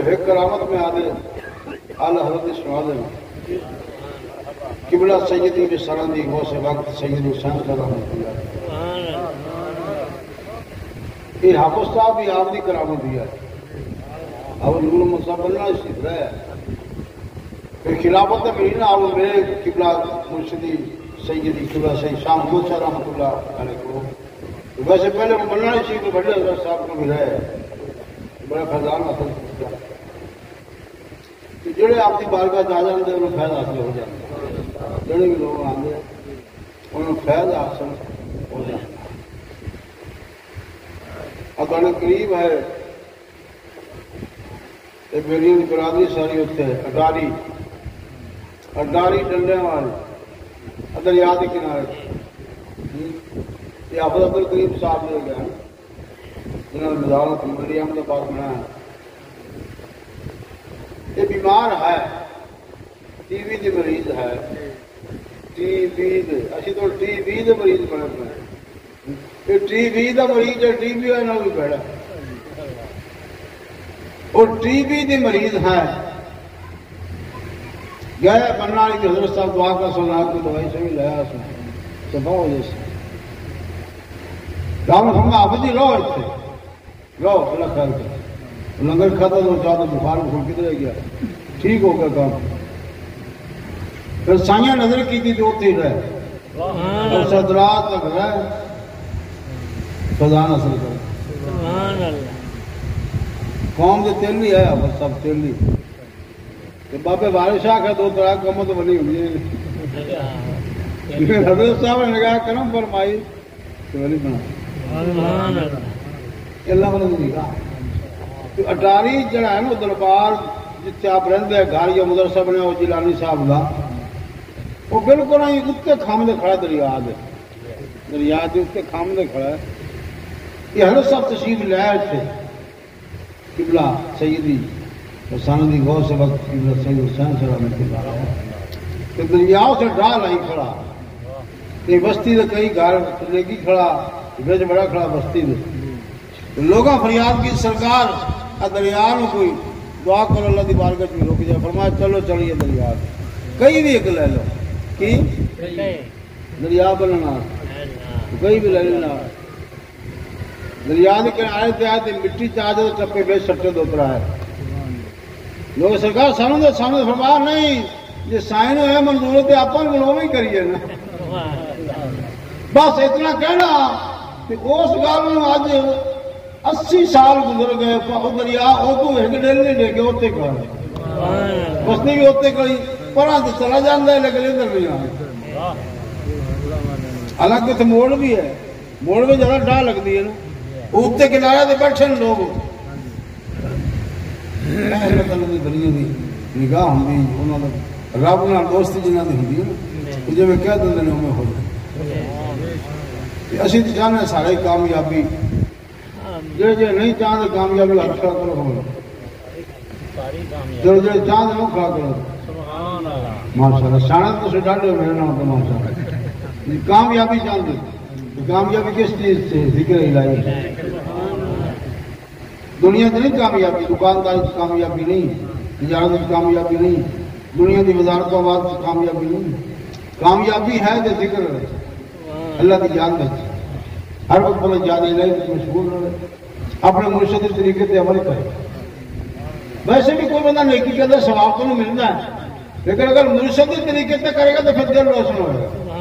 ایک کرامت میں آدھے اعلیٰ حضرت سنا دینا قبلہ سیدی بسرندی غوث وقت سید حسین کا رحمت اللہ یہ حافظ صاحب بھی آپ کی کرامت دیا ہے اب نور مصطفیٰ بننا سیکھ رہا ہے پھر خلافت میری نا اب میرے قبلہ مرشدی سیدی قبلہ سید شاہ محمود صاحب رحمۃ اللہ علیہ کو ویسے پہلے بننا ہی سیکھ بڑے حضرت صاحب کو ملا ہے بڑا فیضان حاصل کیا جڑے آپ کی بارگاہ جا جاتے ہیں انہیں فیض حاصل ہو جاتا ہے جڑے بھی لوگ آتے ہیں انہیں فیض حاصل ہو جاتا ہے اب قریب ہے میری برادری ساری اتنے اڈاری ڈنڈے والے دریا کے کنارے یہ حافظ عبد الکریم صاحب لے گئے جنہوں نے مزارت مری احمد آباد بنایا یہ بیمار ہے ٹی وی کے مریض ہے ٹی وی اسی تو ٹی وی کے مریض بنے پے یہ ٹی وی کا مریض ہے ٹی وی والے بھی بیٹھا اور ٹی وی کے مریض ہیں گئے بننا والی حضرت صاحب دعا کا سنا کو دوائی سے بھی لایا صبح ہو جیسے کام ہم آپ جی رہو اتنے رہو اللہ خیال کر لنگر کھاتا تو چاہتا بخار بخار کدھر گیا ٹھیک ہو گیا کام پھر سائیاں نظر کی تھی تو اتنے رہے اور صدرات تک رہے فضان اصل کر قوم کے تیلی ہے بس سب تیلی بابے بارش آ کے دو طرح قومت بنی ہوئی ہے حضرت صاحب نے کہا کرم فرمائی تو ولی بنا اللہ نے کہا اٹاری جڑا ہے نا دربار جتنے آپ رہتے ہیں گھر یا مدرسہ بنیا وہ جیلانی صاحب کا وہ بالکل اتنے کھامدے کھڑا دریا کے اتنے کھامدے کھڑا ہے یہ حضرت صاحب تشریف لے تھے قبلہ سیدی سندی غوث سے وقت قبلہ سید حسین سے رحمت اللہ کہ دریا سے ڈال آئی کھڑا کہ بستی سے کئی گھر لے کھڑا بچ بڑا کھڑا بستی میں لوگاں فریاد کی سرکار دریا میں کوئی دعا کرو اللہ دی بارگاہ میں رک جائے فرمایا چلو چلیے دریا کئی بھی ایک لے لو کی دریا بننا کئی بھی لے لینا دریا کے کنارے تے آئے مٹی چاہ دے ٹپے بے سٹے دو طرح ہے لوگ سرکار سامنے فرمایا نہیں یہ سائن ہے منظور تے آپ گلو ہی کریے نا بس اتنا کہنا کہ اس گل اج 80 سال گزر گئے دریا وہ ایک ڈیل نہیں لے کے اتنے کھڑا بستی بھی اتنے کھڑی پرا تو چلا جاتا ہے لیکن ادھر نہیں آ حالانکہ اتنے موڑ بھی ہے موڑ میں زیادہ ڈاہ لگتی ہے نا اتنے کنارے سے بیٹھے لوگ نگاہ ہوں رب نال دوستی جنہ کی ہوں جی میں کہہ دیں میں ہو جائے اسی تو چاہتے ہیں سارے کامیابی جی نہیں چاہتے کامیابی ہر کھڑا کرو ہو جو چاہتے وہ کھڑا کرو ماشاء اللہ سانت تو ڈاڈے میرے نام تو ماشاء اللہ کامیابی چاہتے کامیابی کس چیز سے ذکر الہی دنیا کی نہیں کامیابی دکانداری کی کامیابی نہیں تجارت کی کامیابی نہیں دنیا کی وزارت آباد کی کامیابی نہیں کامیابی ہے کہ ذکر رہے اللہ کی جان بچے ہر وقت بولے جان الہی مشغول رہے اپنے مرشد طریقے سے عمل کرے ویسے بھی کوئی بندہ نیکی کے اندر ثواب تو نہیں ملنا ہے لیکن اگر مرشد طریقے سے کرے گا تو پھر دل روشن ہوئے گا